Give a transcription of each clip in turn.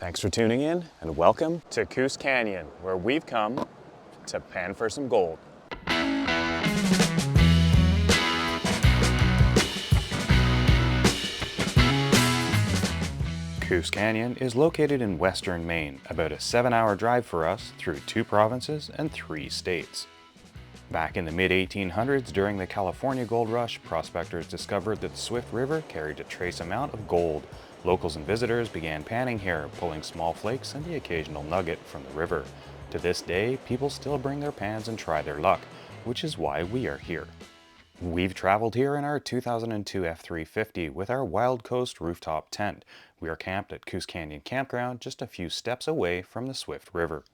Thanks for tuning in and welcome to Coos Canyon, where we've come to pan for some gold. Coos Canyon is located in western Maine, about a 7-hour drive for us through 2 provinces and 3 states. Back in the mid-1800s, during the California gold rush, prospectors discovered that the Swift River carried a trace amount of gold. Locals and visitors began panning here, pulling small flakes and the occasional nugget from the river. To this day, people still bring their pans and try their luck, which is why we are here. We've traveled here in our 2002 F350 with our Wild Coast rooftop tent. We are camped at Coos Canyon Campground, just a few steps away from the Swift River.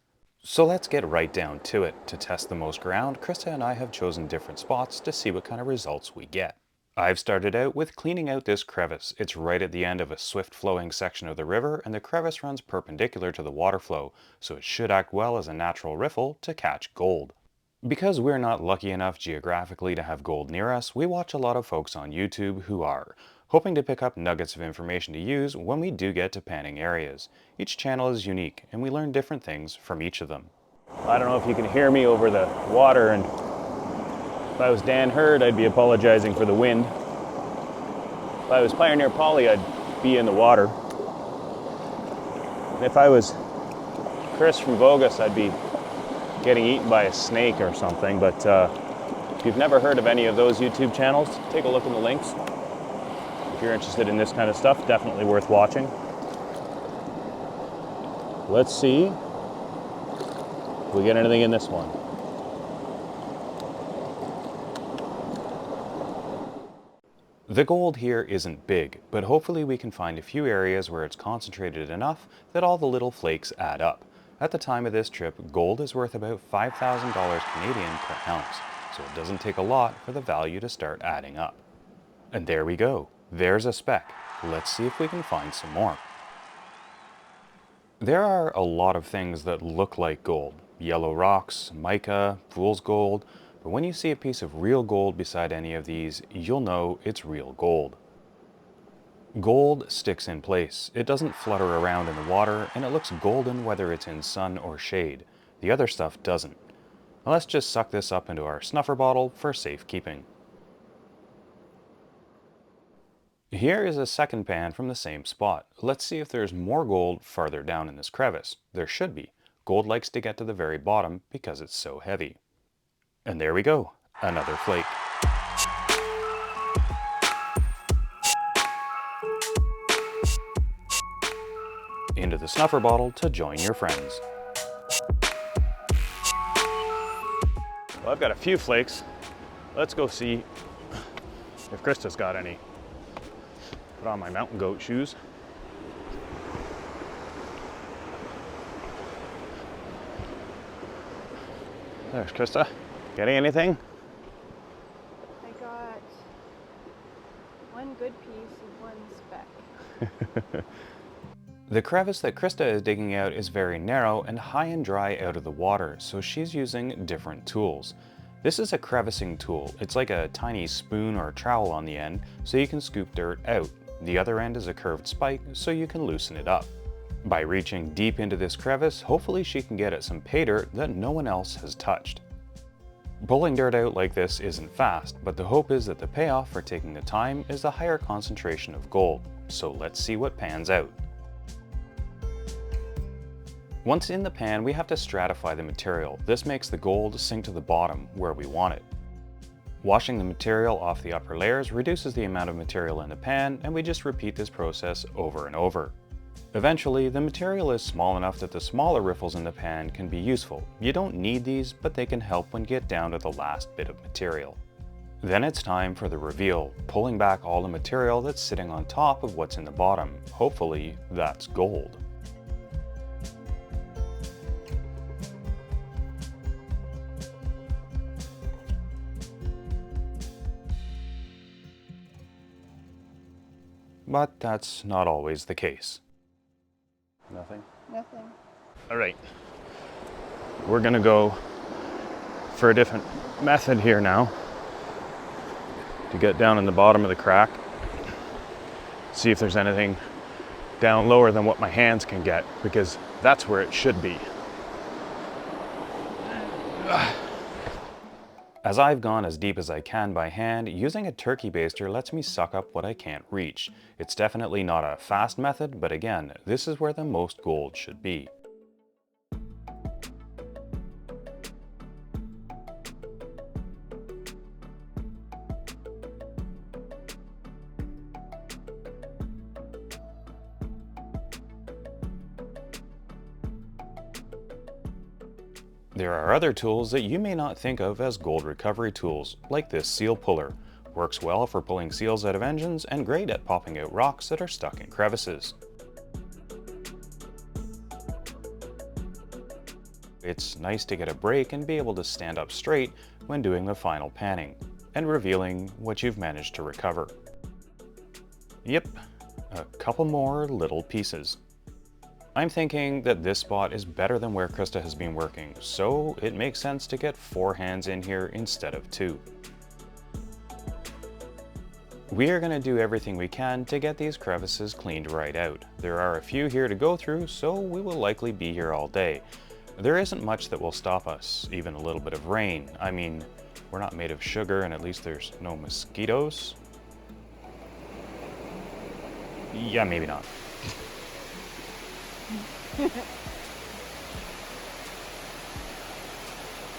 So let's get right down to it. To test the most ground, Krista and I have chosen different spots to see what kind of results we get. I've started out with cleaning out this crevice. It's right at the end of a swift flowing section of the river, and the crevice runs perpendicular to the water flow, so it should act well as a natural riffle to catch gold. Because we're not lucky enough geographically to have gold near us, we watch a lot of folks on YouTube who are, hoping to pick up nuggets of information to use when we do get to panning areas. Each channel is unique, and we learn different things from each of them. I don't know if you can hear me over the water, and if I was Dan Hurd, I'd be apologizing for the wind. If I was Pioneer Polly, I'd be in the water. And if I was Chris from Vogus, I'd be getting eaten by a snake or something. But if you've never heard of any of those YouTube channels, take a look in the links. If you're interested in this kind of stuff, definitely worth watching. Let's see if we get anything in this one. The gold here isn't big, but hopefully we can find a few areas where it's concentrated enough that all the little flakes add up. At the time of this trip, gold is worth about $5,000 Canadian per ounce, so it doesn't take a lot for the value to start adding up. And there we go. There's a speck. Let's see if we can find some more. There are a lot of things that look like gold. Yellow rocks, mica, fool's gold. But when you see a piece of real gold beside any of these, you'll know it's real gold. Gold sticks in place. It doesn't flutter around in the water, and it looks golden whether it's in sun or shade. The other stuff doesn't. Now let's just suck this up into our snuffer bottle for safekeeping. Here is a second pan from the same spot. Let's see if there's more gold farther down in this crevice. There should be. Gold likes to get to the very bottom because it's so heavy. And there we go, another flake. Into the snuffer bottle to join your friends. Well, I've got a few flakes. Let's go see if Krista's got any. Put on my mountain goat shoes. There's Krista. Getting anything? I got one good piece and one speck. The crevice that Krista is digging out is very narrow and high and dry out of the water, so she's using different tools. This is a crevicing tool. It's like a tiny spoon or trowel on the end, so you can scoop dirt out. The other end is a curved spike, so you can loosen it up. By reaching deep into this crevice, hopefully she can get at some pay dirt that no one else has touched. Pulling dirt out like this isn't fast, but the hope is that the payoff for taking the time is the higher concentration of gold. So let's see what pans out. Once in the pan, we have to stratify the material. This makes the gold sink to the bottom where we want it. Washing the material off the upper layers reduces the amount of material in the pan, and we just repeat this process over and over. Eventually, the material is small enough that the smaller riffles in the pan can be useful. You don't need these, but they can help when you get down to the last bit of material. Then it's time for the reveal, pulling back all the material that's sitting on top of what's in the bottom. Hopefully, that's gold. But that's not always the case. Nothing? Nothing. All right. We're gonna go for a different method here now to get down in the bottom of the crack, see if there's anything down lower than what my hands can get, because that's where it should be. As I've gone as deep as I can by hand, using a turkey baster lets me suck up what I can't reach. It's definitely not a fast method, but again, this is where the most gold should be. There are other tools that you may not think of as gold recovery tools, like this seal puller. Works well for pulling seals out of engines and great at popping out rocks that are stuck in crevices. It's nice to get a break and be able to stand up straight when doing the final panning, and revealing what you've managed to recover. Yep, a couple more little pieces. I'm thinking that this spot is better than where Krista has been working, so it makes sense to get 4 hands in here instead of 2. We are going to do everything we can to get these crevices cleaned right out. There are a few here to go through, so we will likely be here all day. There isn't much that will stop us, even a little bit of rain. I mean, we're not made of sugar, and at least there's no mosquitoes. Yeah, maybe not.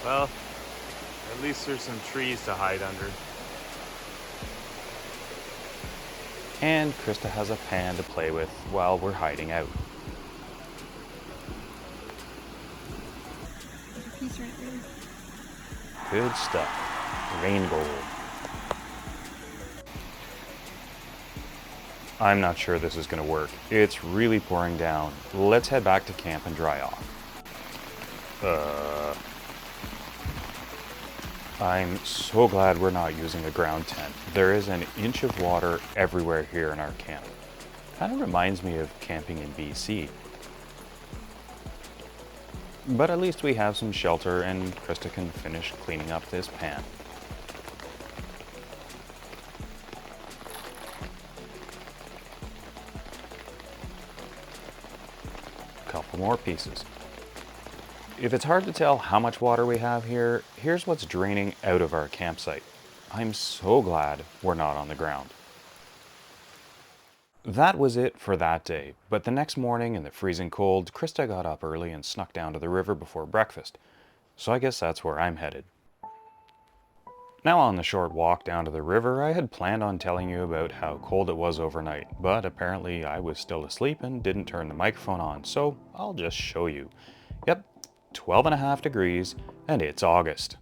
Well, at least there's some trees to hide under. And Krista has a pan to play with while we're hiding out. There's a piece right there. Good stuff. Rain gold. I'm not sure this is going to work. It's really pouring down. Let's head back to camp and dry off. I'm so glad we're not using a ground tent. There is an inch of water everywhere here in our camp. Kind of reminds me of camping in BC. But at least we have some shelter and Krista can finish cleaning up this pan. Couple more pieces. If it's hard to tell how much water we have here, here's what's draining out of our campsite. I'm so glad we're not on the ground. That was it for that day, but the next morning in the freezing cold, Krista got up early and snuck down to the river before breakfast. So I guess that's where I'm headed. Now on the short walk down to the river, I had planned on telling you about how cold it was overnight, but apparently I was still asleep and didn't turn the microphone on, so I'll just show you. Yep, 12.5 degrees, and it's August.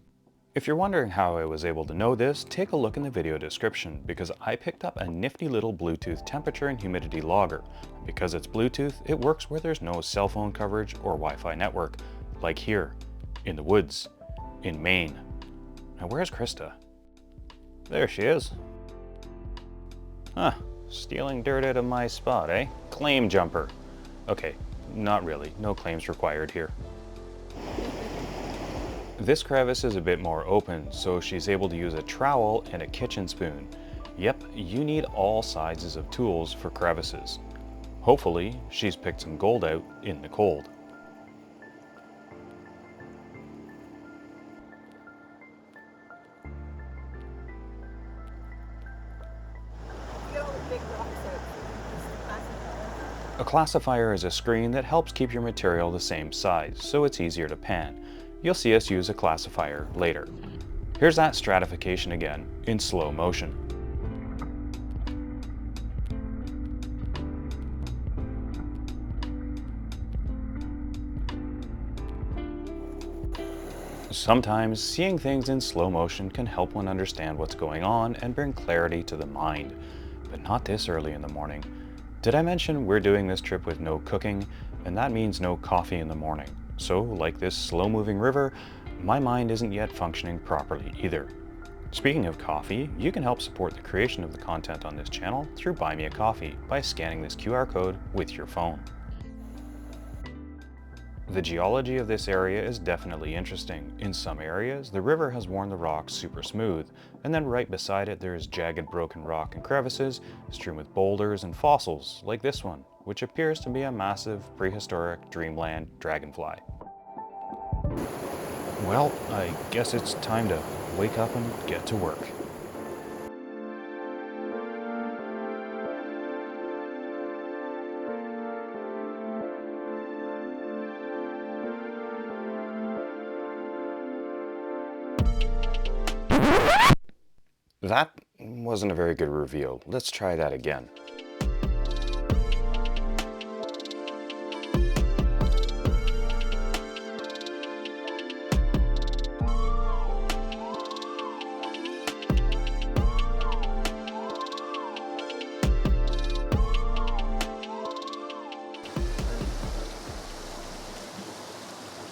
If you're wondering how I was able to know this, take a look in the video description, because I picked up a nifty little Bluetooth temperature and humidity logger. Because it's Bluetooth, it works where there's no cell phone coverage or Wi-Fi network, like here, in the woods, in Maine. Now where's Krista? There she is. Huh, stealing dirt out of my spot, eh? Claim jumper. Okay, not really, no claims required here. This crevice is a bit more open, so she's able to use a trowel and a kitchen spoon. Yep, you need all sizes of tools for crevices. Hopefully, she's picked some gold out in the cold. A classifier is a screen that helps keep your material the same size, so it's easier to pan. You'll see us use a classifier later. Here's that stratification again, in slow motion. Sometimes seeing things in slow motion can help one understand what's going on and bring clarity to the mind, but not this early in the morning. Did I mention we're doing this trip with no cooking, and that means no coffee in the morning. So, like this slow-moving river, my mind isn't yet functioning properly either. Speaking of coffee, you can help support the creation of the content on this channel through Buy Me a Coffee by scanning this QR code with your phone. The geology of this area is definitely interesting. In some areas, the river has worn the rocks super smooth, and then right beside it there is jagged broken rock and crevices strewn with boulders and fossils, like this one. which appears to be a massive prehistoric dreamland dragonfly. Well, I guess it's time to wake up and get to work. That wasn't a very good reveal. Let's try that again.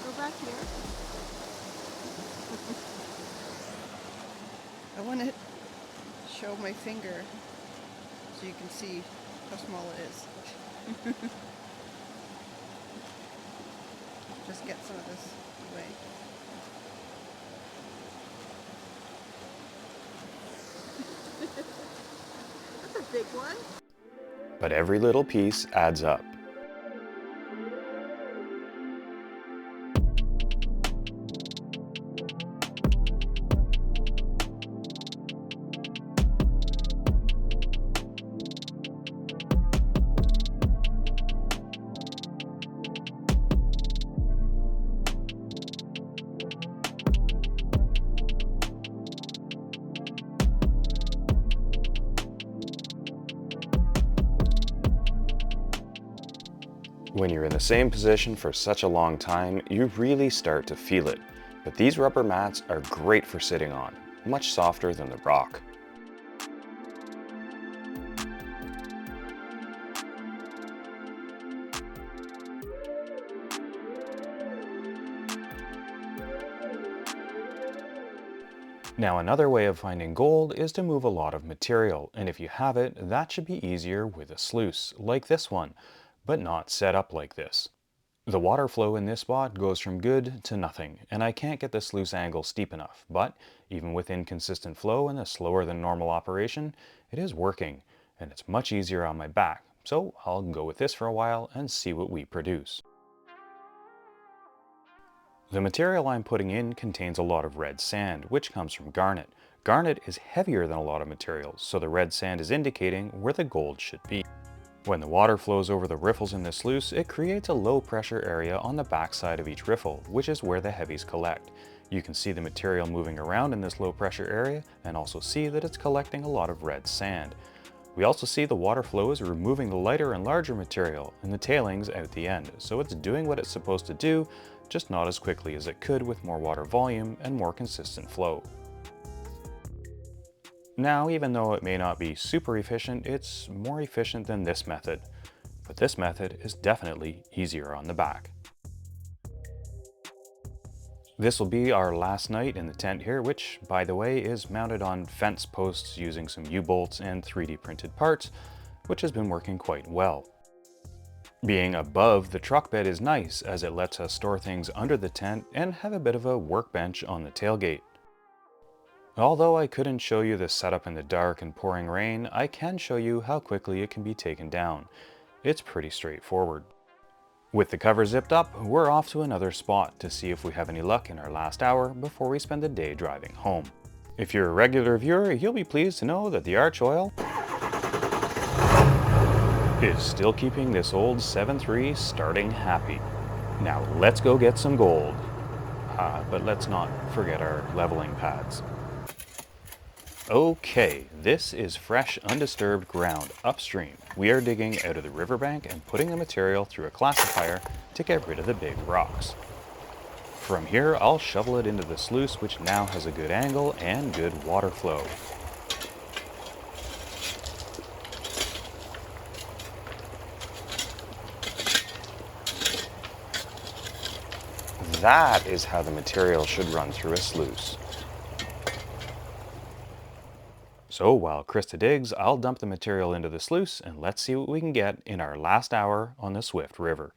Go back here. I want to show my finger so you can see how small it is. Just get some of this away. That's a big one. But every little piece adds up. When you're in the same position for such a long time, you really start to feel it. But these rubber mats are great for sitting on, much softer than the rock. Now another way of finding gold is to move a lot of material, and if you have it, that should be easier with a sluice, like this one, but not set up like this. The water flow in this spot goes from good to nothing, and I can't get the sluice angle steep enough, but even with inconsistent flow and a slower than normal operation, it is working, and it's much easier on my back, so I'll go with this for a while and see what we produce. The material I'm putting in contains a lot of red sand, which comes from garnet. Garnet is heavier than a lot of materials, so the red sand is indicating where the gold should be. When the water flows over the riffles in the sluice, it creates a low pressure area on the backside of each riffle, which is where the heavies collect. You can see the material moving around in this low pressure area and also see that it's collecting a lot of red sand. We also see the water flow is removing the lighter and larger material and the tailings out the end, so it's doing what it's supposed to do, just not as quickly as it could with more water volume and more consistent flow. Now, even though it may not be super efficient, it's more efficient than this method. But this method is definitely easier on the back. This will be our last night in the tent here, which, by the way, is mounted on fence posts using some U-bolts and 3D printed parts, which has been working quite well. Being above the truck bed is nice, as it lets us store things under the tent and have a bit of a workbench on the tailgate. Although I couldn't show you the setup in the dark and pouring rain, I can show you how quickly it can be taken down. It's pretty straightforward. With the cover zipped up, we're off to another spot to see if we have any luck in our last hour before we spend the day driving home. If you're a regular viewer, you'll be pleased to know that the Arch Oil is still keeping this old 7.3 starting happy. Now let's go get some gold. But let's not forget our leveling pads. Okay, this is fresh, undisturbed ground upstream. We are digging out of the riverbank and putting the material through a classifier to get rid of the big rocks. From here, I'll shovel it into the sluice, which now has a good angle and good water flow. That is how the material should run through a sluice. So while Krista digs, I'll dump the material into the sluice and let's see what we can get in our last hour on the Swift River.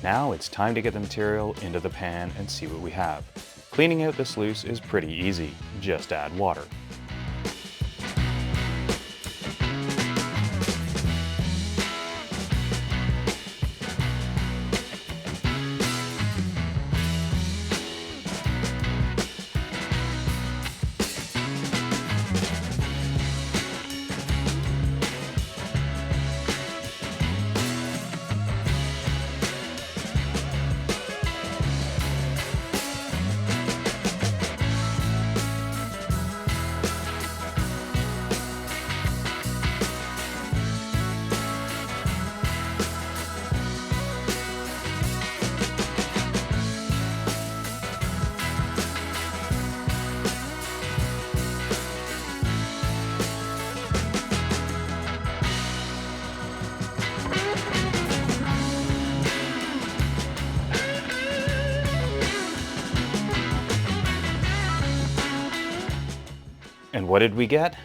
Now it's time to get the material into the pan and see what we have. Cleaning out the sluice is pretty easy, just add water. And what did we get?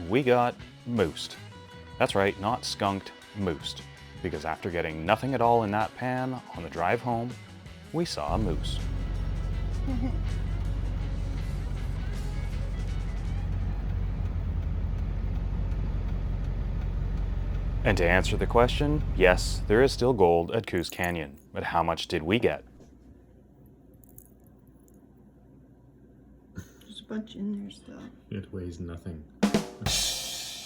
We got moosed. That's right, not skunked, moosed. Because after getting nothing at all in that pan on the drive home, we saw a moose. And to answer the question, yes, there is still gold at Coos Canyon, but how much did we get? There's a bunch in there still. It weighs nothing.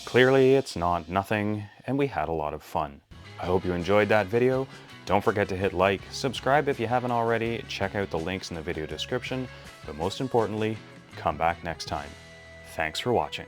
Clearly it's not nothing, and we had a lot of fun. I hope you enjoyed that video. Don't forget to hit like, subscribe if you haven't already, check out the links in the video description, but most importantly, come back next time. Thanks for watching.